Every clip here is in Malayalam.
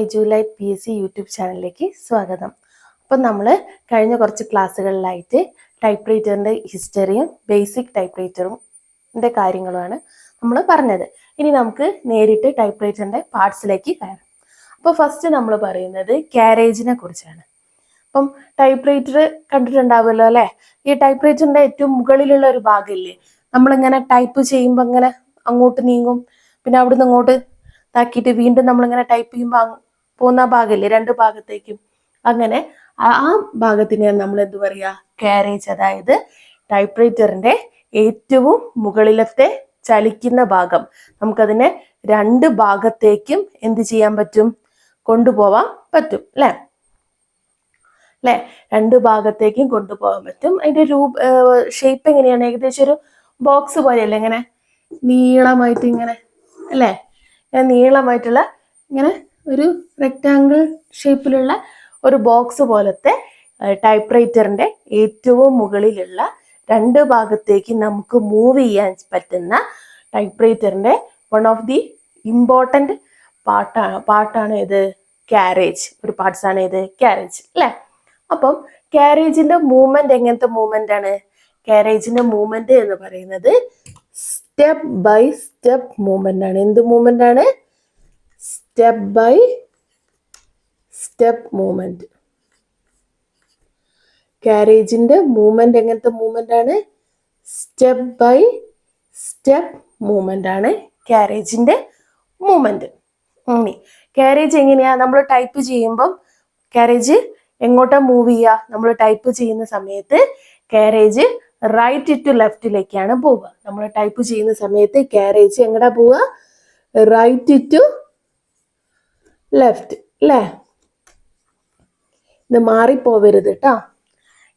എജുലൈറ്റ് PSC യൂട്യൂബ് ചാനലിലേക്ക് സ്വാഗതം. അപ്പം നമ്മൾ കഴിഞ്ഞ കുറച്ച് ക്ലാസ്സുകളിലായിട്ട് ടൈപ്പ് റൈറ്ററിൻ്റെ ഹിസ്റ്ററിയും ബേസിക് ടൈപ്പ് റൈറ്ററിൻ്റെ കാര്യങ്ങളുമാണ് നമ്മൾ പറഞ്ഞത്. ഇനി നമുക്ക് നേരിട്ട് ടൈപ്പ് റൈറ്ററിൻ്റെ പാർട്സിലേക്ക് കയറാം. അപ്പോൾ ഫസ്റ്റ് നമ്മൾ പറയുന്നത് ക്യാരേജിനെ കുറിച്ചാണ്. അപ്പം ടൈപ്പ് റൈറ്റർ കണ്ടിട്ടുണ്ടാവുമല്ലോ അല്ലേ? ഈ ടൈപ്പ് റൈറ്ററിൻ്റെ ഏറ്റവും മുകളിലുള്ള ഒരു ഭാഗമില്ലേ, നമ്മളിങ്ങനെ ടൈപ്പ് ചെയ്യുമ്പോൾ ഇങ്ങനെ അങ്ങോട്ട് നീങ്ങും, പിന്നെ അവിടുന്ന് അങ്ങോട്ട് ഇതാക്കിയിട്ട് വീണ്ടും നമ്മളിങ്ങനെ ടൈപ്പ് ചെയ്യുമ്പോൾ പോകുന്ന ഭാഗമില്ലേ, രണ്ട് ഭാഗത്തേക്കും. അങ്ങനെ ആ ഭാഗത്തിനെയാണ് നമ്മൾ എന്ത് പറയുക, ക്യാരേജ്. അതായത് ടൈപ്പ് റൈറ്ററിൻ്റെ ഏറ്റവും മുകളിലത്തെ ചലിക്കുന്ന ഭാഗം, നമുക്കതിനെ രണ്ട് ഭാഗത്തേക്കും എന്ത് ചെയ്യാൻ പറ്റും, കൊണ്ടുപോവാൻ പറ്റും അല്ലേ? രണ്ട് ഭാഗത്തേക്കും കൊണ്ടുപോകാൻ പറ്റും. അതിൻ്റെ ഷേപ്പ് എങ്ങനെയാണ്? ഏകദേശം ഒരു ബോക്സ് പോലെയല്ലേ, ഇങ്ങനെ നീളമായിട്ട് ഇങ്ങനെ അല്ലേ, നീളമായിട്ടുള്ള ഇങ്ങനെ ഒരു റെക്റ്റാങ്കിൾ ഷേപ്പിലുള്ള ഒരു ബോക്സ് പോലത്തെ ടൈപ്പ് റൈറ്ററിൻ്റെ ഏറ്റവും മുകളിലുള്ള രണ്ട് ഭാഗത്തേക്ക് നമുക്ക് മൂവ് ചെയ്യാൻ പറ്റുന്ന ടൈപ്പ് റൈറ്ററിൻ്റെ വൺ ഓഫ് ദി ഇമ്പോർട്ടൻ്റ് പാർട്ടാണ് ഇത് ക്യാരേജ്. ഒരു പാർട്സാണ് ഇത് ക്യാരേജ് അല്ലേ? അപ്പം ക്യാരേജിൻ്റെ മൂവ്മെന്റ് എങ്ങനത്തെ മൂവ്മെന്റ് ആണ്? ക്യാരേജിൻ്റെ മൂവ്മെന്റ് എന്ന് പറയുന്നത് സ്റ്റെപ്പ് ബൈ സ്റ്റെപ്പ് മൂവ്മെന്റ് ആണ്. എന്ത് മൂവ്മെന്റ് ആണ്? Step by step movement. ക്യാരേജിന്റെ movement എങ്ങനത്തെ മൂവ്മെന്റ് ആണ്? സ്റ്റെപ്പ് ബൈ സ്റ്റെപ്പ് മൂവ്മെന്റ് ആണ് ക്യാരേജിന്റെ മൂവ്മെന്റ്. ക്യാരേജ് എങ്ങനെയാ? നമ്മൾ ടൈപ്പ് ചെയ്യുമ്പം ക്യാരേജ് എങ്ങോട്ടാ മൂവ് ചെയ്യുക? നമ്മൾ ടൈപ്പ് ചെയ്യുന്ന സമയത്ത് ക്യാരേജ് റൈറ്റ് ടു ലെഫ്റ്റിലേക്കാണ് പോവുക. നമ്മൾ ടൈപ്പ് ചെയ്യുന്ന സമയത്ത് ക്യാരേജ് എങ്ങടാ പോവുക? റൈറ്റ് ടു ലെഫ്റ്റ് അല്ലേ? ഇത് മാറിപ്പോവരുത് കേട്ടോ.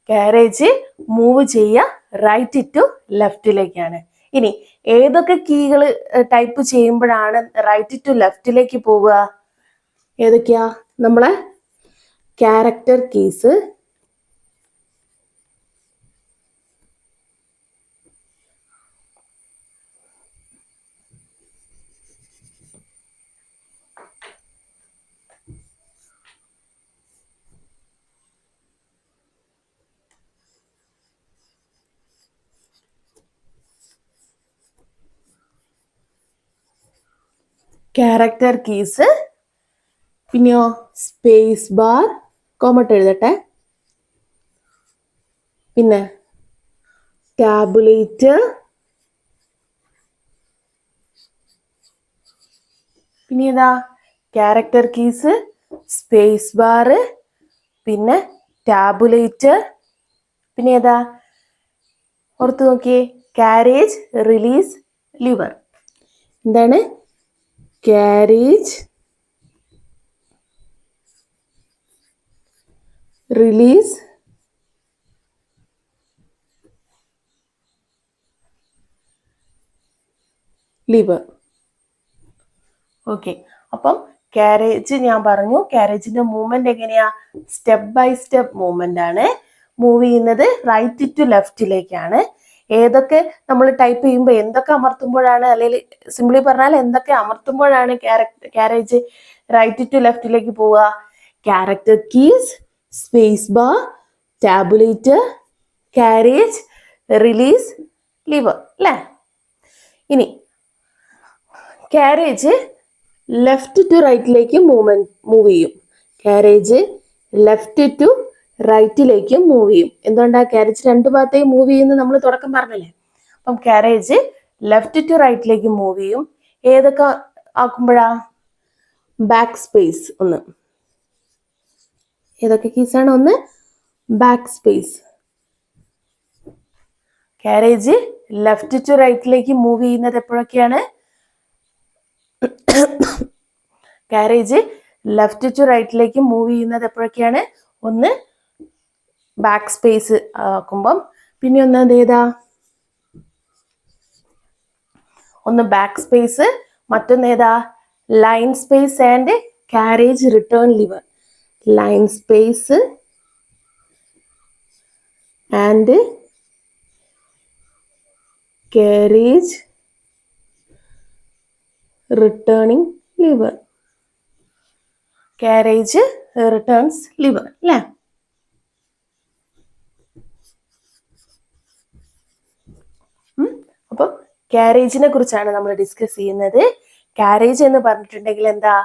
ക്യാരേജ് മൂവ് ചെയ്യുക റൈറ്റ് ടു ലെഫ്റ്റിലേക്കാണ്. ഇനി ഏതൊക്കെ കീകൾ ടൈപ്പ് ചെയ്യുമ്പോഴാണ് റൈറ്റ് ടു ലെഫ്റ്റിലേക്ക് പോവുക? ഏതൊക്കെയാ? നമ്മളെ ക്യാരക്ടർ കീസ്, ക്യാരക്ടർ കീസ്, പിന്നെയോ സ്പേസ് ബാർ, കോമട്ട് എഴുതട്ടെ, പിന്നെ ടാബുലേറ്റർ, പിന്നെ ഏതാ? ക്യാരക്ടർ കീസ്, സ്പേസ് ബാർ, പിന്നെ ടാബുലേറ്റർ, പിന്നെ ഏതാ? ഓർത്ത് നോക്കിയേ, ക്യാരേജ് റിലീസ് ലിവർ. എന്താണ്? Carriage release liver. ഓക്കെ, അപ്പം ക്യാരേജ് ഞാൻ പറഞ്ഞു, ക്യാരേജിന്റെ മൂവ്മെന്റ് എങ്ങനെയാ? സ്റ്റെപ്പ് ബൈ സ്റ്റെപ്പ് മൂവ്മെന്റ് ആണ്. മൂവ് ചെയ്യുന്നത് റൈറ്റ് ടു ലെഫ്റ്റിലേക്കാണ്. ഏതൊക്കെ നമ്മൾ ടൈപ്പ് ചെയ്യുമ്പോൾ എന്തൊക്കെ അമർത്തുമ്പോഴാണ്, അല്ലെങ്കിൽ സിംപ്ലി പറഞ്ഞാൽ എന്തൊക്കെ അമർത്തുമ്പോഴാണ് ക്യാരേജ് റൈറ്റ് ടു ലെഫ്റ്റിലേക്ക് പോവുക? Character keys, space bar, tabulator, carriage release liver അല്ലേ? ഇനി ക്യാരേജ് ലെഫ്റ്റ് ടു റൈറ്റിലേക്ക് മൂവ് ചെയ്യും. ക്യാരേജ് ലെഫ്റ്റ് ടു റൈറ്റിലേക്ക് മൂവ് ചെയ്യും. എന്തുകൊണ്ടാ? ക്യാരേജ് രണ്ട് ഭാഗത്തേക്ക് മൂവ് ചെയ്യുന്നത് നമ്മൾ തുടക്കം പറഞ്ഞല്ലേ. അപ്പം ക്യാരേജ് ലെഫ്റ്റ് ടു റൈറ്റിലേക്ക് മൂവ് ചെയ്യും. ഏതൊക്കെ ആക്കുമ്പോഴാ? Back space. ഒന്ന് ഏതൊക്കെ കീസാണ്? ഒന്ന് back space. Carriage left to റൈറ്റിലേക്ക് മൂവ് ചെയ്യുന്നത് എപ്പോഴൊക്കെയാണ്? ക്യാരേജ് ലെഫ്റ്റ് ടു റൈറ്റിലേക്ക് മൂവ് ചെയ്യുന്നത് എപ്പോഴൊക്കെയാണ്? ഒന്ന് ബാക്ക് സ്പേസ് ആക്കുമ്പം, പിന്നെ ഒന്ന് ഏതാ? ഒന്ന് ബാക്ക് സ്പേസ്, മറ്റൊന്ന് ഏതാ? Line space and carriage return liver. Line space and carriage returning lever. Carriage returns liver അല്ലേ? അപ്പം കാരേജിനെ കുറിച്ചാണ് നമ്മൾ ഡിസ്കസ് ചെയ്യുന്നത്. കാരേജ് എന്ന് പറഞ്ഞിട്ടുണ്ടെങ്കിൽ എന്താ?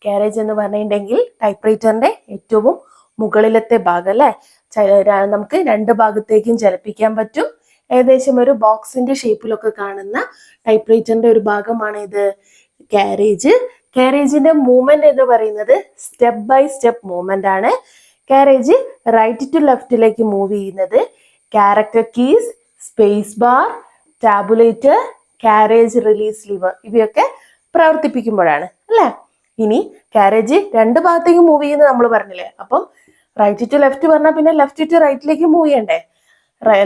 കാരേജ് എന്ന് പറഞ്ഞിട്ടുണ്ടെങ്കിൽ ടൈപ്പ് റൈറ്ററിന്റെ ഏറ്റവും മുകളിലത്തെ ഭാഗം അല്ലെ? നമുക്ക് രണ്ട് ഭാഗത്തേക്കും ചലിപ്പിക്കാൻ പറ്റും. ഏകദേശം ഒരു ബോക്സിന്റെ ഷേപ്പിലൊക്കെ കാണുന്ന ടൈപ്പ് റൈറ്ററിന്റെ ഒരു ഭാഗമാണ് ഇത് കാരേജ്. കാരേജിന്റെ മൂവ്മെന്റ് എന്ന് പറയുന്നത് സ്റ്റെപ്പ് ബൈ സ്റ്റെപ്പ് മൂവ്മെന്റ് ആണ്. കാരേജ് റൈറ്റ് ടു ലെഫ്റ്റിലേക്ക് മൂവ് ചെയ്യുന്നത് character keys, space bar, tabulator, carriage release liver ഇവയൊക്കെ പ്രവർത്തിപ്പിക്കുമ്പോഴാണ് അല്ലെ? ഇനി കാരേജ് രണ്ട് ഭാഗത്തേക്ക് മൂവ് ചെയ്യുന്നത് നമ്മൾ പറഞ്ഞില്ലേ? അപ്പം റൈറ്റ് ടു ലെഫ്റ്റ് പറഞ്ഞാൽ പിന്നെ ലെഫ്റ്റ് ടു റൈറ്റിലേക്ക് മൂവ് ചെയ്യണ്ടേ?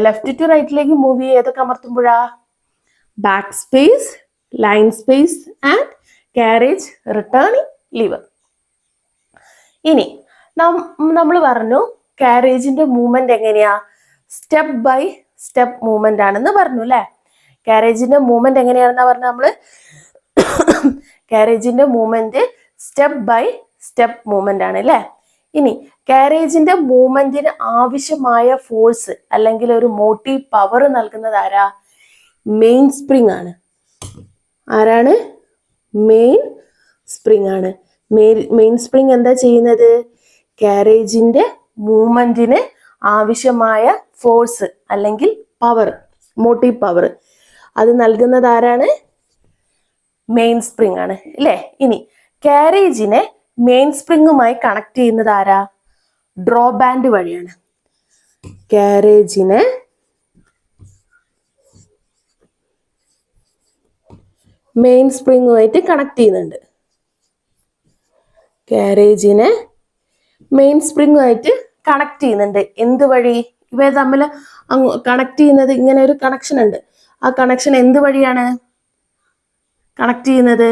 ലെഫ്റ്റ് ടു റൈറ്റിലേക്ക് മൂവ് ചെയ്യുക ഏതൊക്കെ അമർത്തുമ്പോഴാ? Back space, line space and carriage returning lever. ഇനി നമ്മൾ പറഞ്ഞു കാരേജിന്റെ മൂവ്മെന്റ് എങ്ങനെയാ? സ്റ്റെപ്പ് ബൈ സ്റ്റെപ്പ് മൂവ്മെന്റ് ആണെന്ന് പറഞ്ഞു അല്ലെ? കാരേജിന്റെ മൂവ്മെന്റ് എങ്ങനെയാണെന്നാ പറഞ്ഞ നമ്മള്? കാരേജിന്റെ movement step by step movement ആണ് അല്ലെ? ഇനി കാരേജിന്റെ മൂവ്മെന്റിന് ആവശ്യമായ ഫോഴ്സ് അല്ലെങ്കിൽ ഒരു മോട്ടീവ് പവർ നൽകുന്നത് ആരാ? മെയിൻ സ്പ്രിംഗ് ആണ്. ആരാണ്? മെയിൻ സ്പ്രിംഗ് ആണ്. മെയിൻ സ്പ്രിംഗ് എന്താ ചെയ്യുന്നത്? കാരേജിന്റെ മൂവ്മെന്റിന് ആവശ്യമായ ഫോഴ്സ് അല്ലെങ്കിൽ പവർ, മോട്ടീവ് പവർ അത് നൽകുന്നത് ആരാണ്? മെയിൻ സ്പ്രിംഗ് ആണ് അല്ലേ? ഇനി കാരേജിനെ മെയിൻ സ്പ്രിംഗുമായി കണക്ട് ചെയ്യുന്നത് ആരാ? ഡ്രോ ബാൻഡ് വഴിയാണ്. കാരേജിനെ മെയിൻ സ്പ്രിംഗുമായിട്ട് കണക്ട് ചെയ്യുന്നുണ്ട്. കാരേജിനെ മെയിൻ സ്പ്രിംഗുമായിട്ട് കണക്ട് ചെയ്യുന്നുണ്ട്. എന്ത് വഴി? ഇവ തമ്മിൽ കണക്ട് ചെയ്യുന്നത് ഇങ്ങനെ ഒരു കണക്ഷൻ ഉണ്ട്. ആ കണക്ഷൻ എന്ത് വഴിയാണ് കണക്ട് ചെയ്യുന്നത്?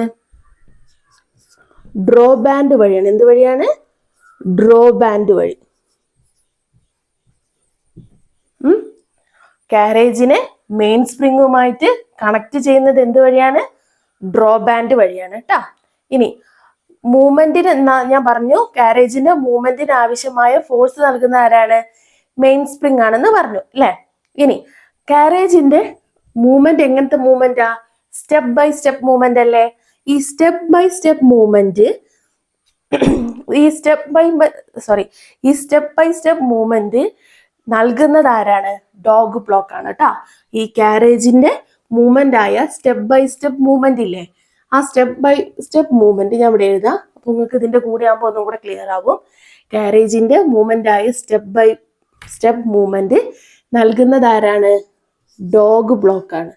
ഡ്രോ ബാൻഡ് വഴിയാണ്. എന്ത് വഴിയാണ്? ഡ്രോ ബാൻഡ് വഴി. കാരേജിനെ മെയിൻ സ്പ്രിംഗുമായിട്ട് കണക്ട് ചെയ്യുന്നത് എന്ത് വഴിയാണ്? ഡ്രോ ബാൻഡ് വഴിയാണ് കേട്ടോ. ഇനി മൂവ്മെന്റിന് ഞാൻ പറഞ്ഞു കാരേജിന്റെ മൂവ്മെന്റിന് ആവശ്യമായ ഫോഴ്സ് നൽകുന്ന ആരാണ്? മെയിൻ സ്പ്രിംഗ് ആണെന്ന് പറഞ്ഞു അല്ലെ? ഇനി കാരേജിന്റെ മൂവ്മെന്റ് എങ്ങനത്തെ മൂവ്മെന്റാ? സ്റ്റെപ്പ് ബൈ സ്റ്റെപ്പ് മൂവ്മെന്റ് അല്ലേ? ഈ സ്റ്റെപ്പ് ബൈ സ്റ്റെപ്പ് മൂവ്മെന്റ് ഈ സ്റ്റെപ്പ് ബൈ സ്റ്റെപ്പ് മൂവ്മെന്റ് നൽകുന്നത് ആരാണ്? ഡോഗ് ബ്ലോക്ക് ആണ് കേട്ടോ. ഈ കാരേജിന്റെ മൂവ്മെന്റ് ആയ സ്റ്റെപ്പ് ബൈ സ്റ്റെപ്പ് മൂവ്മെന്റ് ഇല്ലേ? ആ സ്റ്റെപ്പ് ബൈ സ്റ്റെപ്പ് മൂവ്മെന്റ് ഞാൻ ഇവിടെ എഴുതാം. അപ്പൊ നിങ്ങൾക്ക് ഇതിന്റെ കൂടെ ആകുമ്പോൾ ഒന്നും കൂടെ ക്ലിയർ ആവും. കാരേജിന്റെ മൂവ്മെന്റ് ആയ സ്റ്റെപ്പ് ബൈ സ്റ്റെപ്പ് മൂവ്മെന്റ് നൽകുന്നത് ആരാണ്? ഡോഗ് ബ്ലോക്ക് ആണ്.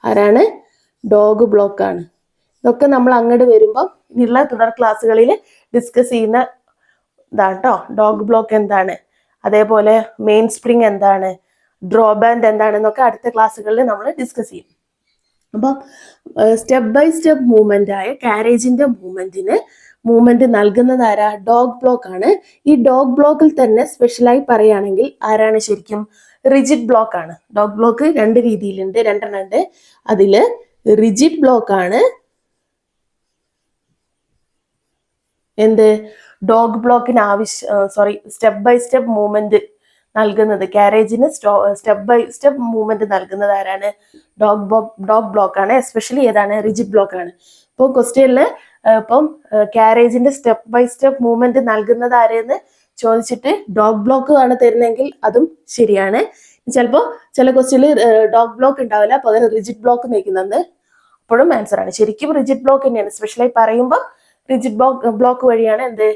ആരാണ്? ഡോഗ് ബ്ലോക്ക് ആണ്. ഇതൊക്കെ നമ്മൾ അങ്ങോട്ട് വരുമ്പോൾ ഇനിയുള്ള തുടർ ക്ലാസ്സുകളിൽ ഡിസ്കസ് ചെയ്യുന്ന ഇതാണ് കേട്ടോ. ഡോഗ് ബ്ലോക്ക് എന്താണ്, അതേപോലെ മെയിൻ സ്പ്രിംഗ് എന്താണ്, ഡ്രോ ബാൻഡ് എന്താണെന്നൊക്കെ അടുത്ത ക്ലാസ്സുകളിൽ നമ്മൾ ഡിസ്കസ് ചെയ്യും. അപ്പം സ്റ്റെപ്പ് ബൈ സ്റ്റെപ്പ് മൂവ്മെന്റ് ആയ കാരേജിന്റെ മൂവ്മെന്റ് നൽകുന്നത് ആരാ? ഡോഗ് ബ്ലോക്ക് ആണ്. ഈ ഡോഗ് ബ്ലോക്കിൽ തന്നെ സ്പെഷ്യലായി പറയുകയാണെങ്കിൽ ആരാണ് ശരിക്കും? റിജിഡ് ബ്ലോക്ക് ആണ്. ഡോഗ് ബ്ലോക്ക് രണ്ട് രീതിയിലുണ്ട്, രണ്ടെണ്ണം ഉണ്ട്. അതില് റിജിഡ് ബ്ലോക്ക് ആണ് എന്ത്? ഡോഗ് ബ്ലോക്കിന് സ്റ്റെപ്പ് ബൈ സ്റ്റെപ്പ് മൂവ്മെന്റ് നൽകുന്നത്, കാരേജിന് സ്റ്റെപ്പ് ബൈ സ്റ്റെപ്പ് മൂവ്മെന്റ് നൽകുന്നത് ആരാണ്? ഡോഗ് ബ്ലോക്ക് ആണ്. എസ്പെഷ്യലി ഏതാണ്? റിജിഡ് ബ്ലോക്ക് ആണ്. ഇപ്പോൾ ക്വസ്റ്റ്യനിൽ കാരേജിന്റെ സ്റ്റെപ്പ് ബൈ സ്റ്റെപ്പ് മൂവ്മെന്റ് നൽകുന്നത് ആരെന്ന് ചോദിച്ചിട്ട് ഡോഗ് ബ്ലോക്ക് ആണ് തരുന്നെങ്കിൽ അതും ശരിയാണ്. ചിലപ്പോൾ ചില ക്വസ്റ്റ്യനിൽ ഡോഗ് ബ്ലോക്ക് ഉണ്ടാവില്ല, പകരം റിജിഡ് ബ്ലോക്ക് നയിക്കുന്നത്, അപ്പോഴും ആൻസർ ആണ്. ശരിക്കും റിജിഡ് ബ്ലോക്ക് തന്നെയാണ്. സ്പെഷ്യലായി പറയുമ്പോൾ റിജിഡ് ബ്ലോക്ക് വഴിയാണ് എന്ത്?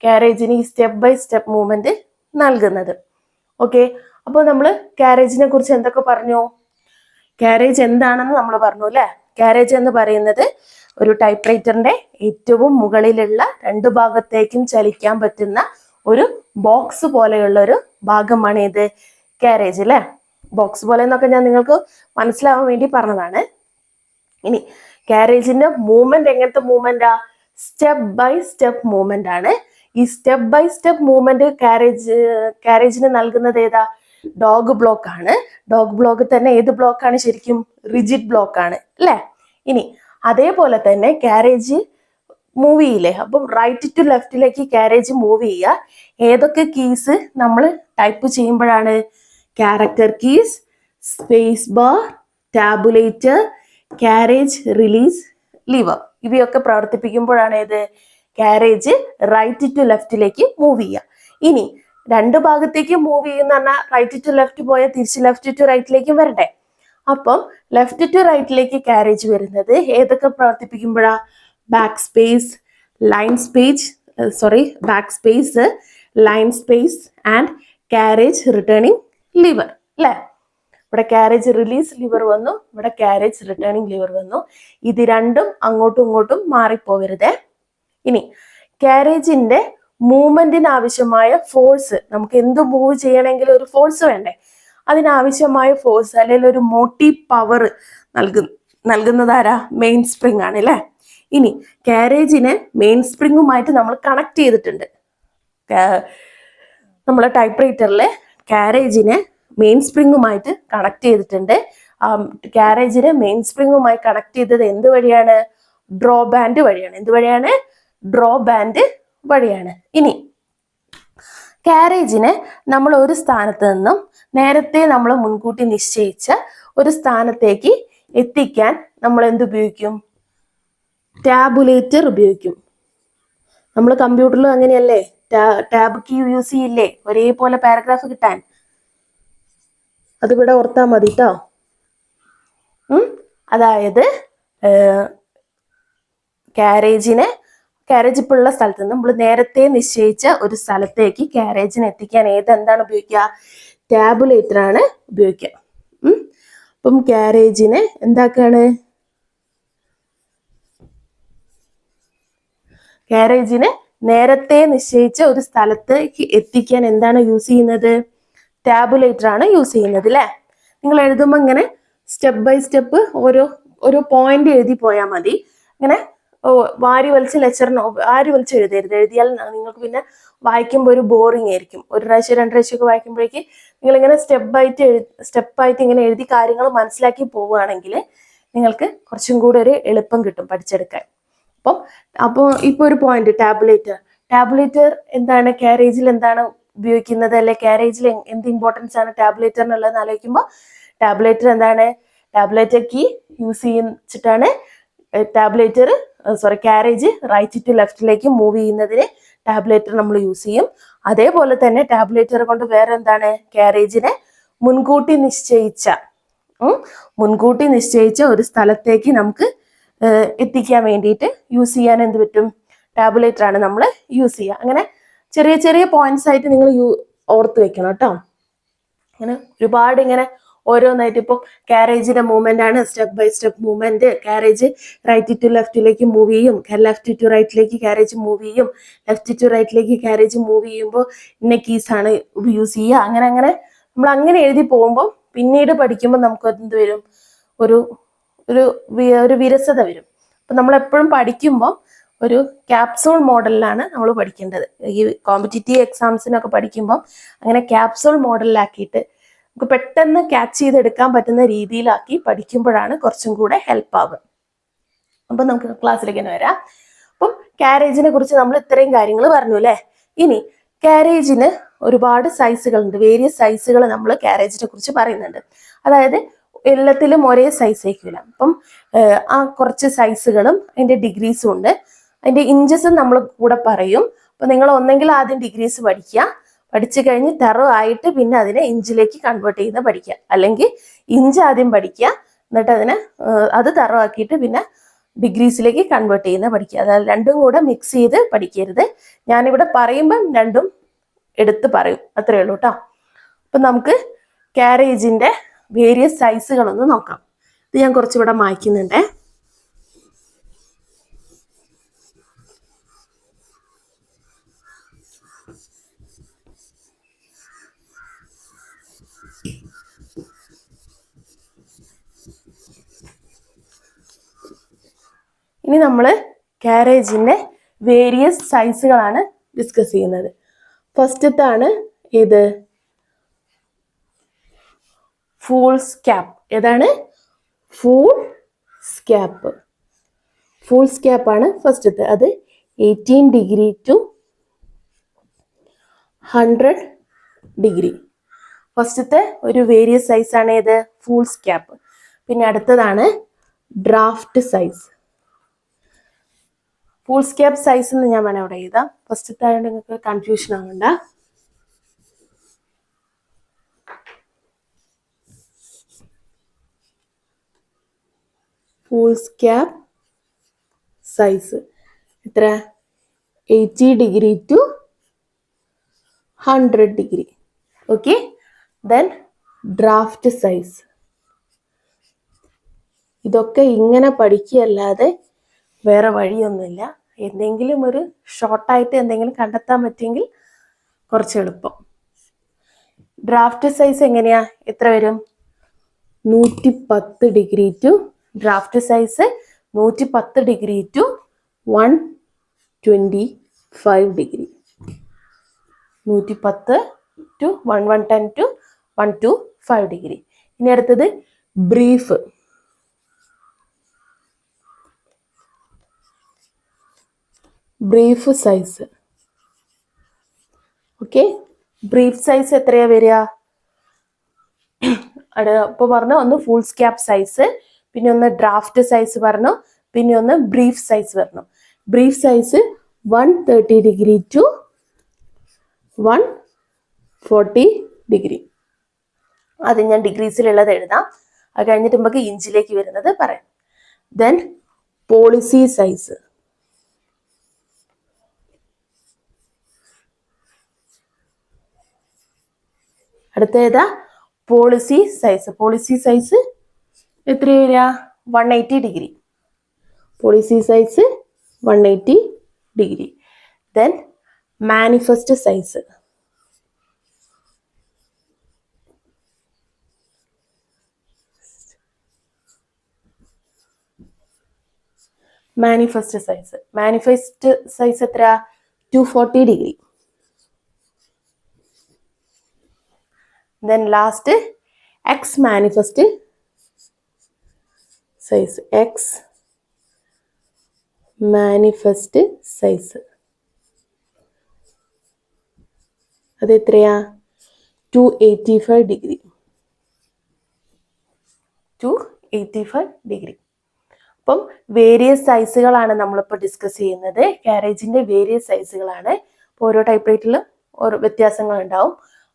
കാരേജിന് ഈ സ്റ്റെപ്പ് ബൈ സ്റ്റെപ്പ് മൂവ്മെന്റ് നൽകുന്നത്. ഓക്കെ, അപ്പോൾ നമ്മൾ കാരേജിനെ കുറിച്ച് എന്തൊക്കെ പറഞ്ഞു? കാരേജ് എന്താണെന്ന് നമ്മൾ പറഞ്ഞു അല്ലെ? കാരേജ് എന്ന് പറയുന്നത് ഒരു ടൈപ്പ് റൈറ്ററിന്റെ ഏറ്റവും മുകളിലുള്ള രണ്ട് ഭാഗത്തേക്കും ചലിക്കാൻ പറ്റുന്ന ഒരു ബോക്സ് പോലെയുള്ള ഒരു ഭാഗമാണ് ഇത് കാരേജ് അല്ലെ? ബോക്സ് പോലെ എന്നൊക്കെ ഞാൻ നിങ്ങൾക്ക് മനസ്സിലാവാൻ വേണ്ടി പറഞ്ഞതാണ്. ഇനി കാരേജിന്റെ മൂവ്മെന്റ് എങ്ങനത്തെ മൂവ്മെന്റാ? സ്റ്റെപ്പ് ബൈ സ്റ്റെപ്പ് മൂവ്മെന്റ് ആണ്. ഈ സ്റ്റെപ്പ് ബൈ സ്റ്റെപ്പ് മൂവ്മെന്റ് കാരേജിന് നൽകുന്നത് ഏതാ? ഡോഗ് ബ്ലോക്ക് ആണ്. ഡോഗ് ബ്ലോക്ക് തന്നെ ഏത് ബ്ലോക്ക് ആണ് ശരിക്കും? റിജിഡ് ബ്ലോക്ക് ആണ് അല്ലെ? ഇനി അതേപോലെ തന്നെ കാരേജ് മൂവ് ചെയ്യില്ലേ? അപ്പം റൈറ്റ് ടു ലെഫ്റ്റിലേക്ക് കാരേജ് മൂവ് ചെയ്യുക. ഏതൊക്കെ കീസ് നമ്മൾ ടൈപ്പ് ചെയ്യുമ്പോഴാണ്? Character keys, space bar, tabulator, carriage release liver, ഇവയൊക്കെ പ്രവർത്തിപ്പിക്കുമ്പോഴാണ് ഏത്? കാരേജ് റൈറ്റ് ടു ലെഫ്റ്റിലേക്ക് മൂവ് ചെയ്യുക. ഇനി രണ്ട് ഭാഗത്തേക്ക് മൂവ് ചെയ്യുന്ന പറഞ്ഞാൽ റൈറ്റ് ടു ലെഫ്റ്റ് പോയാൽ തിരിച്ച് ലെഫ്റ്റ് ടു റൈറ്റിലേക്കും വരണ്ടേ? അപ്പം ലെഫ്റ്റ് ടു റൈറ്റിലേക്ക് കാരേജ് വരുന്നത് ഏതൊക്കെ പ്രവർത്തിപ്പിക്കുമ്പോഴാ? Back space, line space, back space, line space and carriage returning lever അല്ലേ? ഇവിടെ കാരേജ് റിലീസ് ലിവർ വന്നു, ഇവിടെ കാരേജ് റിട്ടേണിംഗ് ലിവർ വന്നു. ഇത് രണ്ടും അങ്ങോട്ടും ഇങ്ങോട്ടും മാറിപ്പോവരുതേ. ഇനി കാരേജിന്റെ മൂവ്മെന്റിന് ആവശ്യമായ ഫോഴ്സ്, നമുക്ക് എന്ത് മൂവ് ചെയ്യണമെങ്കിൽ ഒരു ഫോഴ്സ് വേണ്ടേ? അതിനാവശ്യമായ ഫോഴ്സ് അല്ലെങ്കിൽ ഒരു മോട്ടീവ് പവർ നൽകുന്നത് ആരാ? മെയിൻ സ്പ്രിംഗ് ആണ് അല്ലേ? ഇനി കാരേജിനെ മെയിൻ സ്പ്രിങ്ങുമായിട്ട് നമ്മൾ കണക്ട് ചെയ്തിട്ടുണ്ട്. നമ്മളെ ടൈപ്പ് റൈറ്ററിലെ കാരേജിനെ മെയിൻ സ്പ്രിങ്ങുമായിട്ട് കണക്ട് ചെയ്തിട്ടുണ്ട്. കാരേജിനെ മെയിൻ സ്പ്രിങ്ങുമായി കണക്ട് ചെയ്തത് എന്ത് വഴിയാണ്? ഡ്രോ ബാൻഡ് വഴിയാണ്. എന്ത് വഴിയാണ്? ഡ്രോ ബാൻഡ് വഴിയാണ്. ഇനി കാരേജിനെ നമ്മൾ ഒരു സ്ഥാനത്ത് നിന്നും നേരത്തെ നമ്മൾ മുൻകൂട്ടി നിശ്ചയിച്ച ഒരു സ്ഥാനത്തേക്ക് എത്തിക്കാൻ നമ്മൾ എന്തുപയോഗിക്കും? ടാബുലേറ്റർ ഉപയോഗിക്കും. നമ്മൾ കമ്പ്യൂട്ടറിലും അങ്ങനെയല്ലേ? ടാബ് കീ യൂസ് ചെയ്യില്ലേ ഒരേപോലെ പാരഗ്രാഫ് കിട്ടാൻ? അതിവിടെ ഓർത്താൽ മതി കേട്ടോ. അതായത് കാരേജ് ഇപ്പോൾ ഉള്ള സ്ഥലത്ത് നിന്ന് നമ്മൾ നേരത്തെ നിശ്ചയിച്ച ഒരു സ്ഥലത്തേക്ക് കാരേജിനെ എത്തിക്കാൻ എന്താണ് ഉപയോഗിക്കുക? ടാബുലേറ്റർ ആണ് ഉപയോഗിക്കുക. അപ്പം കാരേജിനെ എന്താക്കാണ്? കാരേജിനെ നേരത്തെ നിശ്ചയിച്ച ഒരു സ്ഥലത്തേക്ക് എത്തിക്കാൻ എന്താണ് യൂസ് ചെയ്യുന്നത്? ടാബുലേറ്റർ ആണ് യൂസ് ചെയ്യുന്നത് അല്ലേ? നിങ്ങൾ എഴുതുമ്പോൾ ഇങ്ങനെ സ്റ്റെപ്പ് ബൈ സ്റ്റെപ്പ് ഓരോ പോയിന്റ് എഴുതി പോയാൽ മതി. ഇങ്ങനെ വാരി വലിച്ച് എഴുതരുത്. എഴുതിയാൽ നിങ്ങൾക്ക് പിന്നെ വായിക്കുമ്പോൾ ഒരു ബോറിംഗ് ആയിരിക്കും. ഒരു പ്രാവശ്യം രണ്ട് പ്രാവശ്യമൊക്കെ വായിക്കുമ്പോഴേക്ക് നിങ്ങളിങ്ങനെ സ്റ്റെപ്പായിട്ട് ഇങ്ങനെ എഴുതി കാര്യങ്ങൾ മനസ്സിലാക്കി പോവുകയാണെങ്കിൽ നിങ്ങൾക്ക് കുറച്ചും കൂടെ ഒരു എളുപ്പം കിട്ടും പഠിച്ചെടുക്കാൻ. അപ്പോൾ ഇപ്പോൾ ഒരു പോയിന്റ് ടാബുലേറ്റർ എന്താണ്? കാരേജിൽ എന്താണ് ഉപയോഗിക്കുന്നത്? അല്ലെ കാരേജിൽ എന്ത് ഇമ്പോർട്ടൻസ് ആണ് ടാബുലേറ്ററിനുള്ളതെന്ന് ആലോചിക്കുമ്പോൾ ടാബുലേറ്റർ എന്താണ്? ടാബുലേറ്റർ കീ യൂസ് ചെയ്യിച്ചിട്ടാണ് കാരേജ് റൈറ്റ് ടു ലെഫ്റ്റിലേക്ക് മൂവ് ചെയ്യുന്നതിന് ടാബുലേറ്റർ നമ്മൾ യൂസ് ചെയ്യും. അതേപോലെ തന്നെ ടാബുലേറ്റർ കൊണ്ട് വേറെ എന്താണ്? കാരേജിനെ മുൻകൂട്ടി നിശ്ചയിച്ച ഒരു സ്ഥലത്തേക്ക് നമുക്ക് എത്തിക്കാൻ വേണ്ടിയിട്ട് യൂസ് ചെയ്യാൻ എന്ത് പറ്റും? ടാബുലേറ്റർ ആണ് നമ്മൾ യൂസ് ചെയ്യുക. അങ്ങനെ ചെറിയ ചെറിയ പോയിന്റ്സ് ആയിട്ട് നിങ്ങൾ ഓർത്ത് വെക്കണം കേട്ടോ. അങ്ങനെ ഒരുപാട് ഇങ്ങനെ ഓരോന്നായിട്ട് ഇപ്പോൾ കാരേജിന്റെ മൂവ്മെന്റ് ആണ് step by step movement. Carriage right to ലെഫ്റ്റിലേക്ക് മൂവ് ചെയ്യും, ലെഫ്റ്റ് ടു റൈറ്റിലേക്ക് കാരേജ് മൂവ് ചെയ്യും, ലെഫ്റ്റ് ടു റൈറ്റിലേക്ക് കാരേജ് മൂവ് ചെയ്യുമ്പോൾ ഇന്ന കീസ് ആണ് യൂസ് ചെയ്യുക. അങ്ങനെ അങ്ങനെ നമ്മൾ അങ്ങനെ എഴുതി പോകുമ്പോൾ പിന്നീട് പഠിക്കുമ്പോൾ നമുക്ക് എന്ത് വരും? ഒരു വിരസത വരും. അപ്പം നമ്മൾ എപ്പോഴും പഠിക്കുമ്പോൾ ഒരു ക്യാപ്സൂൾ മോഡലിലാണ് നമ്മൾ പഠിക്കേണ്ടത്. ഈ കോമ്പറ്റീറ്റീവ് എക്സാംസിനൊക്കെ പഠിക്കുമ്പോൾ അങ്ങനെ ക്യാപ്സൂൾ മോഡലിലാക്കിയിട്ട് നമുക്ക് പെട്ടെന്ന് ക്യാച്ച് ചെയ്തെടുക്കാൻ പറ്റുന്ന രീതിയിലാക്കി പഠിക്കുമ്പോഴാണ് കുറച്ചും കൂടെ ഹെൽപ്പ് ആവുക. അപ്പം നമുക്ക് ക്ലാസ്സിലേക്ക് തന്നെ വരാം. അപ്പം കാരേജിനെ കുറിച്ച് നമ്മൾ ഇത്രയും കാര്യങ്ങൾ പറഞ്ഞു അല്ലേ? ഇനി കാരേജിന് ഒരുപാട് സൈസുകളുണ്ട്. വേരിയസ് സൈസുകൾ നമ്മൾ കാരേജിനെ കുറിച്ച് പറയുന്നുണ്ട്. അതായത് എല്ലാത്തിലും ഒരേ സൈസ് ആയിരിക്കില്ല. അപ്പം ആ കുറച്ച് സൈസുകളും അതിൻ്റെ ഡിഗ്രീസും ഉണ്ട്. അതിൻ്റെ ഇഞ്ചസും നമ്മൾ കൂടെ പറയും. അപ്പം നിങ്ങൾ ഒന്നെങ്കിൽ ആദ്യം ഡിഗ്രീസ് പഠിച്ചു കഴിഞ്ഞ് തെറോ ആയിട്ട് പിന്നെ അതിനെ ഇഞ്ചിലേക്ക് കൺവേർട്ട് ചെയ്യുന്ന പഠിക്കുക. അല്ലെങ്കിൽ ഇഞ്ച് ആദ്യം പഠിക്കുക, എന്നിട്ട് അത് തെറോ ആക്കിയിട്ട് പിന്നെ ഡിഗ്രീസിലേക്ക് കൺവേർട്ട് ചെയ്യുന്ന പഠിക്കുക. അതായത് രണ്ടും കൂടെ മിക്സ് ചെയ്ത് പഠിക്കരുത്. ഞാനിവിടെ പറയുമ്പം രണ്ടും എടുത്ത് പറയും, അത്രയേ ഉള്ളൂ കേട്ടോ. അപ്പം നമുക്ക് കാരേജിൻ്റെ വേരിയസ് സൈസുകളൊന്ന് നോക്കാം. ഇത് ഞാൻ കുറച്ചിവിടെ മായ്ക്കുന്നുണ്ടേ. ഇനി നമ്മൾ കാരേജിൻ്റെ വേരിയസ് സൈസുകളാണ് ഡിസ്കസ് ചെയ്യുന്നത്. ഫസ്റ്റത്താണ് ഇത് ഫൂൾസ് ക്യാപ്പ്. ഏതാണ്? Fool cap. ഫൂൾസ് ക്യാപ്പ് ആണ് ഫസ്റ്റത്തെ. അത് 18 ഡിഗ്രി ടു 100 ഡിഗ്രി. ഫസ്റ്റത്തെ ഒരു വേരിയസ് സൈസ് ആണ് ഏത്? Fools cap. പിന്നെ അടുത്തതാണ് draft size. Fools cap size എന്ന് ഞാൻ വേണം ഇവിടെ എഴുതാം. ഫസ്റ്റത്തെ ആയതുകൊണ്ട് നിങ്ങൾക്ക് കൺഫ്യൂഷൻ ആവണ്ട. ഫൂൾസ് ക്യാപ്പ് സൈസ് എത്ര? 80 degree to 100 degree. Okay. Then draft size. ഇതൊക്കെ ഇങ്ങനെ പഠിക്കുകയല്ലാതെ വേറെ വഴിയൊന്നുമില്ല. എന്തെങ്കിലും ഒരു ഷോർട്ടായിട്ട് എന്തെങ്കിലും കണ്ടെത്താൻ പറ്റുമെങ്കിൽ കുറച്ച് എളുപ്പം. ഡ്രാഫ്റ്റ് സൈസ് എങ്ങനെയാ? എത്ര വരും? 110 degree to draft size 110 degree to 125 degree. 110 to 110 to 125 degree. ഇനി അടുത്തത് brief. Brief size. Okay. Brief size എത്രയാ വരിക? ഇപ്പോൾ പറഞ്ഞു, ഒന്ന് ഫൂൾസ് ക്യാപ്പ് സൈസ്, പിന്നെ ഒന്ന് ഡ്രാഫ്റ്റ് സൈസ് പറഞ്ഞു, പിന്നെ ഒന്ന് ബ്രീഫ് സൈസ് പറഞ്ഞു. Brief size 130 degree to 140 degree. അത് ഞാൻ ഡിഗ്രീസിലുള്ളത് എഴുതാം. അത് കഴിഞ്ഞിട്ട് നമുക്ക് ഇഞ്ചിലേക്ക് വരുന്നത് പറയാം. Then policy size. അടുത്ത ഏതാ? Policy size. പോളിസി സൈസ് എത്ര വരിക? 180 degree. Policy size 180 degree. Then manifest size. Manifest size. Manifest size എത്ര? 240 degree. Then last X manifest size. X manifest size. അത് എത്രയാ? 285 ഡിഗ്രി. 285 ഡിഗ്രി. അപ്പം വേരിയസ് സൈസുകളാണ് നമ്മളിപ്പോൾ ഡിസ്കസ് ചെയ്യുന്നത്. കാരേജിന്റെ വേരിയസ് സൈസുകളാണ്. ഓരോ ടൈപ്പ് റേറ്റിലും ഓരോ വ്യത്യാസങ്ങൾ ഉണ്ടാവും.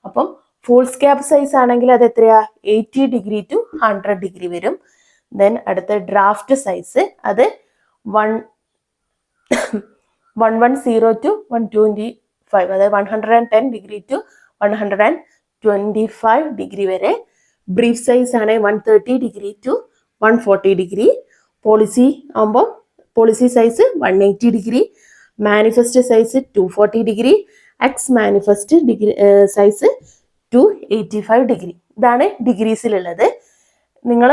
അപ്പം ഫൂൾസ് ക്യാപ്പ് സൈസ് ആണെങ്കിൽ അത് എത്രയാ? 80 ഡിഗ്രി ടു 100 ഡിഗ്രി വരും. ദെൻ അടുത്ത ഡ്രാഫ്റ്റ് സൈസ് അത് 110 ടു 125, അതായത് 110 ഡിഗ്രി ടു 125 ഡിഗ്രി വരെ. ബ്രീഫ് സൈസ് ആണ് 130 ഡിഗ്രി ടു 140 ഡിഗ്രി. പോളിസി ആകുമ്പോൾ policy size 180 degree. Manifest size 240 degree. X manifest degree size 285 degree. ഇതാണ് ഡിഗ്രീസിലുള്ളത്. നിങ്ങൾ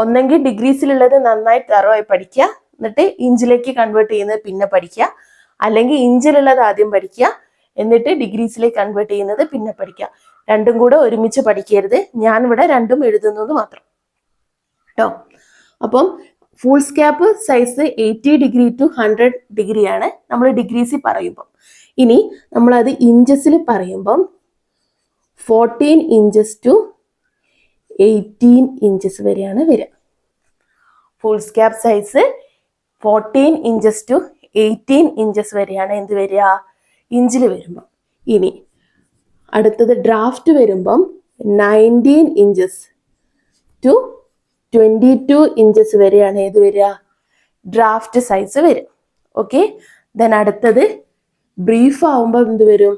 ഒന്നെങ്കിൽ ഡിഗ്രീസിലുള്ളത് നന്നായി തറവായി പഠിക്കുക, എന്നിട്ട് ഇഞ്ചിലേക്ക് കൺവേർട്ട് ചെയ്യുന്നത് പിന്നെ പഠിക്കുക. അല്ലെങ്കിൽ ഇഞ്ചിലുള്ളത് ആദ്യം പഠിക്കുക, എന്നിട്ട് ഡിഗ്രീസിലേക്ക് കൺവേർട്ട് ചെയ്യുന്നത് പിന്നെ പഠിക്കുക. രണ്ടും കൂടെ ഒരുമിച്ച് പഠിക്കരുത്. ഞാനിവിടെ രണ്ടും എഴുതുന്നത് മാത്രം കേട്ടോ. അപ്പം foolscap size 80 degree to 100 ഡിഗ്രിയാണ് നമ്മൾ ഡിഗ്രീസിൽ പറയുമ്പം. ഇനി നമ്മളത് ഇഞ്ചസിൽ പറയുമ്പം 14 ഇഞ്ചസ് ടു 18 ഇഞ്ചസ് വരെയാണ് വരിക. Foolscap size 14 inches to 18 inches വരെയാണ് എന്ത് വരിക? ഇഞ്ചിൽ വരുമ്പം. ഇനി അടുത്തത് ഡ്രാഫ്റ്റ് വരുമ്പം 19 ഇഞ്ചസ് ടു 22 ഇഞ്ചസ് വരെയാണ് ഏത് വരിക? ഡ്രാഫ്റ്റ് സൈസ് വരും. ഓക്കെ. ദെൻ അടുത്തത് ബ്രീഫ് ആവുമ്പോൾ എന്ത് വരും?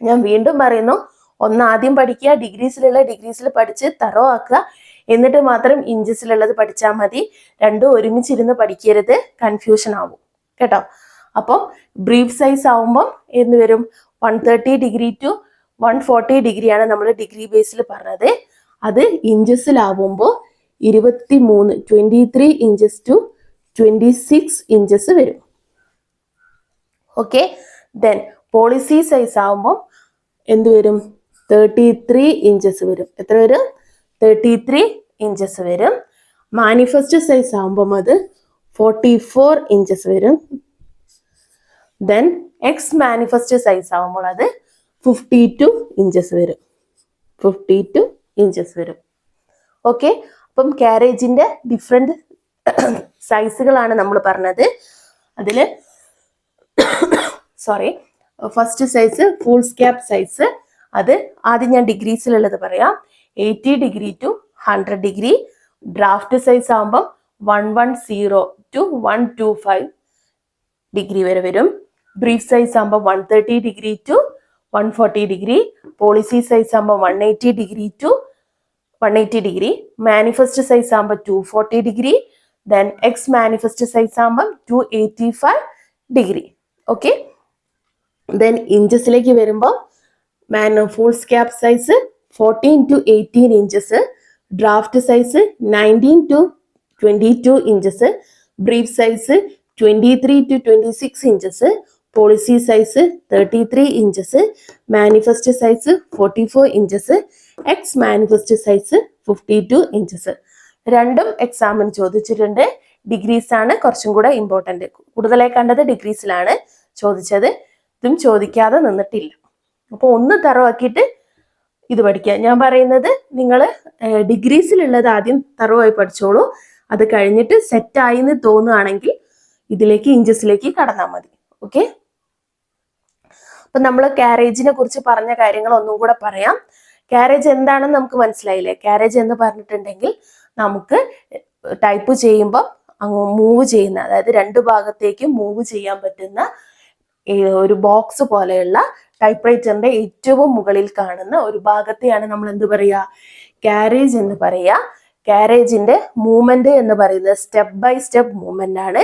ഞാൻ വീണ്ടും പറയുന്നു, ഒന്ന് ആദ്യം പഠിക്കുക, ഡിഗ്രീസിൽ പഠിച്ച് തറോ ആക്കുക, എന്നിട്ട് മാത്രം ഇഞ്ചസിലുള്ളത് പഠിച്ചാൽ മതി. രണ്ടും ഒരുമിച്ചിരുന്ന് പഠിക്കരുത്, കൺഫ്യൂഷൻ ആവും കേട്ടോ. അപ്പോൾ ബ്രീഫ് സൈസ് ആവുമ്പം എന്ന് വരും? 130 ഡിഗ്രി ടു 140 ഡിഗ്രിയാണ് നമ്മൾ ഡിഗ്രി ബേസിൽ പറഞ്ഞത്. അത് ഇഞ്ചസിലാവുമ്പോൾ 23 ഇഞ്ചസ് ടു 26 ഇഞ്ചസ് വരും. ഓക്കെ. ദെൻ പോളിസി സൈസ് ആവുമ്പോൾ എന്ത് വരും? 33 ഇഞ്ചസ് വരും. എത്ര വരും? 33 ഇഞ്ചസ് വരും. മാനിഫെസ്റ്റ് സൈസ് ആവുമ്പം അത് 44 ഇഞ്ചസ് വരും. ദെൻ എക്സ് മാനിഫെസ്റ്റ് സൈസ് ആവുമ്പോൾ അത് 52 ഇഞ്ചസ് വരും. 52 ഇഞ്ചസ് വരും. ഓക്കെ, അപ്പം കാരേജിന്റെ ഡിഫറെന്റ് സൈസുകളാണ് നമ്മൾ പറഞ്ഞത്. അതിൽ first size foolscap size. അത് ആദ്യം ഞാൻ ഡിഗ്രീസിലുള്ളത് പറയാം. 80 degree to 100 degree. Draft size ആകുമ്പം 110 ടു 125 ഡിഗ്രി വരെ വരും. ബ്രീഫ് സൈസ് ആകുമ്പോൾ 130 degree to 140 degree. Policy size ആകുമ്പോൾ 180 degree to 180 degree. Manifest size ആകുമ്പോൾ 240 degree. Then ex manifest size ആകുമ്പോൾ 285 ഡിഗ്രി. ഓക്കെ, ദെൻ ഇഞ്ചസിലേക്ക് വരുമ്പോൾ foolscap size 14 to 18 inches. Draft size 19 to 22 inches. Brief size 23 to 26 inches. Policy size 33 inches. Manifest size 44 inches. Ex manifest size 52 inches. രണ്ടും എക്സാമിന് ചോദിച്ചിട്ടുണ്ട്. ഡിഗ്രീസ് ആണ് കുറച്ചും കൂടെ ഇമ്പോർട്ടൻറ്റ്. കൂടുതലായി കണ്ടത് ഡിഗ്രീസിലാണ് ചോദിച്ചത്. ഇതും ചോദിക്കാതെ നിന്നിട്ടില്ല. അപ്പോൾ ഒന്ന് തറവാക്കിയിട്ട് ഇത് പഠിക്കുക. ഞാൻ പറയുന്നത് നിങ്ങൾ ഡിഗ്രീസിലുള്ളത് ആദ്യം തറവായി പഠിച്ചോളൂ. അത് കഴിഞ്ഞിട്ട് സെറ്റായി എന്ന് തോന്നുകയാണെങ്കിൽ ഇതിലേക്ക് ഇഞ്ചസിലേക്ക് കടന്നാൽ മതി. ഓക്കെ, അപ്പൊ നമ്മൾ കാരേജിനെ കുറിച്ച് പറഞ്ഞ കാര്യങ്ങൾ ഒന്നും കൂടെ പറയാം. കാരേജ് എന്താണെന്ന് നമുക്ക് മനസ്സിലായില്ലേ? കാരേജ് എന്ന് പറഞ്ഞിട്ടുണ്ടെങ്കിൽ നമുക്ക് ടൈപ്പ് ചെയ്യുമ്പോൾ മൂവ് ചെയ്യുന്ന, അതായത് രണ്ട് ഭാഗത്തേക്ക് മൂവ് ചെയ്യാൻ പറ്റുന്ന ഒരു ബോക്സ് പോലെയുള്ള ടൈപ്പ് റൈറ്ററിന്റെ ഏറ്റവും മുകളിൽ കാണുന്ന ഒരു ഭാഗത്തെയാണ് നമ്മൾ എന്ത് പറയുക? കാരേജ് എന്ന് പറയുക. കാരേജിന്റെ മൂവ്മെന്റ് എന്ന് പറയുന്നത് സ്റ്റെപ്പ് ബൈ സ്റ്റെപ്പ് മൂവ്മെന്റ് ആണ്.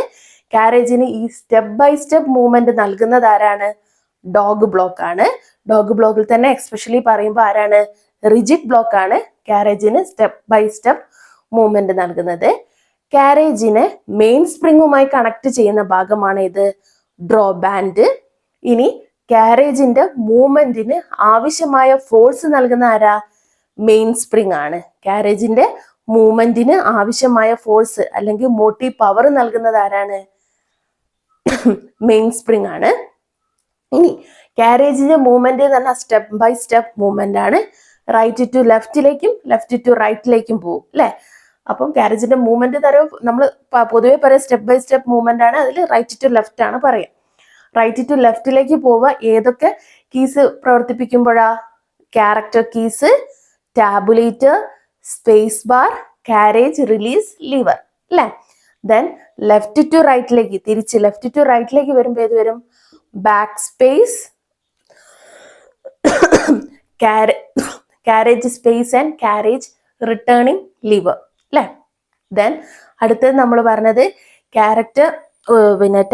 കാരേജിന് ഈ സ്റ്റെപ്പ് ബൈ സ്റ്റെപ്പ് മൂവ്മെന്റ് നൽകുന്നത് ആരാണ്? ഡോഗ് ബ്ലോക്ക് ആണ്. ഡോഗ് ബ്ലോക്കിൽ തന്നെ എക്സ്പെഷ്യലി പറയുമ്പോൾ ആരാണ്? റിജിഡ് ബ്ലോക്ക് ആണ് കാരേജിന് സ്റ്റെപ്പ് ബൈ സ്റ്റെപ്പ് മൂവ്മെന്റ് നൽകുന്നത്. കാരേജിനെ മെയിൻ സ്പ്രിങ്ങുമായി കണക്ട് ചെയ്യുന്ന ഭാഗമാണ് ഇത് ഡ്രോ ബാൻഡ്. ഇനി കാരേജിന്റെ മൂവ്മെന്റിന് ആവശ്യമായ ഫോഴ്സ് നൽകുന്ന ആരാ? മെയിൻ സ്പ്രിങ് ആണ്. കാരേജിന്റെ മൂവ്മെന്റിന് ആവശ്യമായ ഫോഴ്സ് അല്ലെങ്കിൽ മോട്ടീവ് പവർ നൽകുന്നത് ആരാണ്? മെയിൻ സ്പ്രിങ് ആണ്. ഇനി കാരേജിന്റെ മൂവ്മെന്റ് എന്ന് പറഞ്ഞാൽ സ്റ്റെപ്പ് ബൈ സ്റ്റെപ്പ് മൂവ്മെന്റ് ആണ്. റൈറ്റ് ടു ലെഫ്റ്റിലേക്കും ലെഫ്റ്റ് ടു റൈറ്റിലേക്കും പോകും അല്ലെ? അപ്പം കാരേജിന്റെ മൂവ്മെന്റ് തരം നമ്മൾ പൊതുവെ പറയാം സ്റ്റെപ്പ് ബൈ സ്റ്റെപ്പ് മൂവ്മെന്റ് ആണ്. അതിൽ റൈറ്റ് ടു ലെഫ്റ്റ് ആണ് പറയാം. റൈറ്റ് ടു ലെഫ്റ്റിലേക്ക് പോവുക ഏതൊക്കെ കീസ് പ്രവർത്തിപ്പിക്കുമ്പോഴാ? Character keys, tabulator, space bar, carriage release lever അല്ലെ? ദെൻ ലെഫ്റ്റ് ടു റൈറ്റിലേക്ക് തിരിച്ച് ലെഫ്റ്റ് ടു റൈറ്റിലേക്ക് വരുമ്പോൾ ഏത് വരും? Back space, carriage space and carriage returning lever അല്ലെ? ദെൻ അടുത്തത് നമ്മൾ പറഞ്ഞത് ക്യാരക്ടർ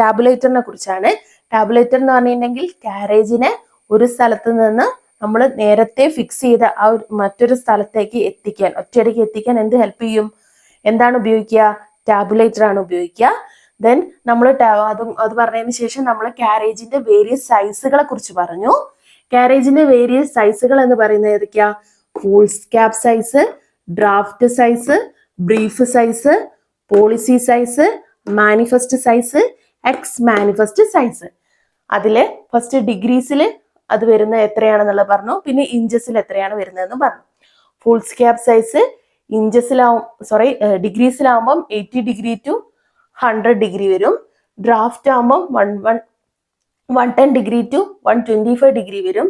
ടാബുലേറ്ററിനെ കുറിച്ചാണ്. ടാബുലേറ്റർ എന്ന് പറഞ്ഞിട്ടുണ്ടെങ്കിൽ കാരേജിനെ ഒരു സ്ഥലത്ത് നിന്ന് നമ്മൾ നേരത്തെ ഫിക്സ് ചെയ്ത ആ മറ്റൊരു സ്ഥലത്തേക്ക് എത്തിക്കാൻ, ഒറ്റയടിക്ക് എത്തിക്കാൻ എന്ത് ഹെൽപ്പ് ചെയ്യും? എന്താണ് ഉപയോഗിക്കുക? ടാബുലേറ്റർ ആണ് ഉപയോഗിക്കുക. ദെൻ നമ്മൾ അത് പറഞ്ഞതിന് ശേഷം നമ്മൾ കാരേജിന്റെ വേരിയസ് സൈസുകളെ കുറിച്ച് പറഞ്ഞു. കാരേജിന്റെ വേരിയസ് സൈസുകൾ എന്ന് പറയുന്നത് ഏതൊക്കെയാ? Foolscap size, draft size, brief size, policy size, manifest size, ex manifest size. അതില് ഫസ്റ്റ് ഡിഗ്രീസിൽ അത് വരുന്നത് എത്രയാണെന്നുള്ളത് പറഞ്ഞു. പിന്നെ ഇഞ്ചസിൽ എത്രയാണ് വരുന്നതെന്ന് പറഞ്ഞു. ഫുൾ സ്കാപ്പ് സൈസ് ഡിഗ്രീസിലാവുമ്പം 80 ഡിഗ്രി ടു 100 ഡിഗ്രി വരും. ഡ്രാഫ്റ്റ് ആകുമ്പം 110 ഡിഗ്രി ടു 125 ഡിഗ്രി വരും.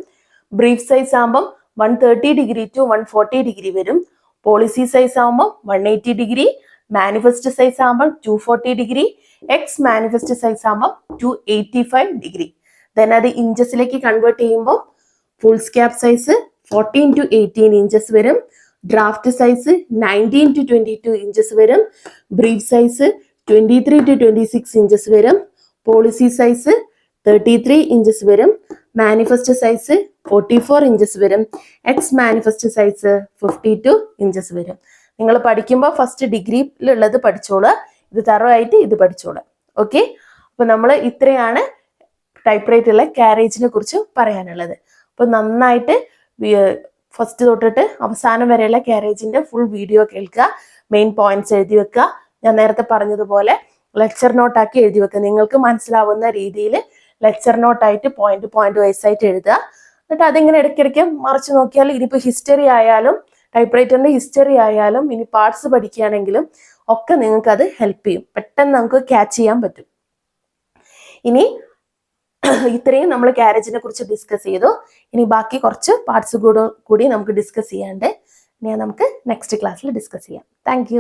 ബ്രീഫ് സൈസ് ആകുമ്പം 130 ഡിഗ്രി ടു 140 ഡിഗ്രി വരും. പോളിസി സൈസ് ആകുമ്പോൾ 180 ഡിഗ്രി. മാനിഫെസ്റ്റ് സൈസ് ആകുമ്പോൾ 240 ഡിഗ്രി. എക്സ് മാനിഫെസ്റ്റ് സൈസ് ആകുമ്പോൾ 285 ഡിഗ്രി. ദെൻ അത് ഇഞ്ചസിലേക്ക് കൺവേർട്ട് ചെയ്യുമ്പോൾ ഫുൾ സ്കാപ്പ് സൈസ് 14 ടു 18 ഇഞ്ചസ് വരും. ഡ്രാഫ്റ്റ് സൈസ് 19 ടു 22 ഇഞ്ചസ് വരും. ബ്രീഫ് സൈസ് 23 ടു 26 ഇഞ്ചസ് വരും. പോളിസി സൈസ് 33 ഇഞ്ചസ് വരും. മാനിഫെസ്റ്റ് സൈസ് 44 ഇഞ്ചസ് വരും. എക്സ് മാനിഫെസ്റ്റ് സൈസ് 52 ഇഞ്ചസ് വരും. നിങ്ങൾ പഠിക്കുമ്പോൾ ഫസ്റ്റ് ഡിഗ്രിയിലുള്ളത് പഠിച്ചോളുക. ഇത് തറവായിട്ട് ഇത് പഠിച്ചോളുക. ഓക്കെ, അപ്പൊ നമ്മൾ ഇത്രയാണ് ടൈപ്പ് റൈറ്ററിലെ കാരേജിനെ കുറിച്ച് പറയാനുള്ളത്. അപ്പൊ നന്നായിട്ട് ഫസ്റ്റ് തൊട്ടിട്ട് അവസാനം വരെയുള്ള കാരേജിന്റെ ഫുൾ വീഡിയോ കേൾക്കുക. മെയിൻ പോയിന്റ്സ് എഴുതി വെക്കുക. ഞാൻ നേരത്തെ പറഞ്ഞതുപോലെ ലെക്ചർ നോട്ടാക്കി എഴുതി വെക്കുക. നിങ്ങൾക്ക് മനസ്സിലാവുന്ന രീതിയിൽ ലെക്ചർ നോട്ടായിട്ട് പോയിന്റ് വൈസ് ആയിട്ട് എഴുതുക. എന്നിട്ട് അതിങ്ങനെ ഇടയ്ക്കിടയ്ക്ക് മറിച്ച് നോക്കിയാൽ ഇനിയിപ്പോൾ ഹിസ്റ്ററി ആയാലും ടൈപ്പ്റൈറ്ററിന്റെ ഹിസ്റ്ററി ആയാലും ഇനി പാർട്സ് പഠിക്കുകയാണെങ്കിലും ഒക്കെ നിങ്ങൾക്ക് അത് ഹെൽപ്പ് ചെയ്യും. പെട്ടെന്ന് നമുക്ക് ക്യാച്ച് ചെയ്യാൻ പറ്റും. ഇനി ഇത്രയും നമ്മൾ കാരേജിനെ കുറിച്ച് ഡിസ്കസ് ചെയ്തു. ഇനി ബാക്കി കുറച്ച് പാർട്സ് കൂടി നമുക്ക് ഡിസ്കസ് ചെയ്യാണ്ട് ഇനി നമുക്ക് നെക്സ്റ്റ് ക്ലാസ്സിൽ ഡിസ്കസ് ചെയ്യാം. താങ്ക്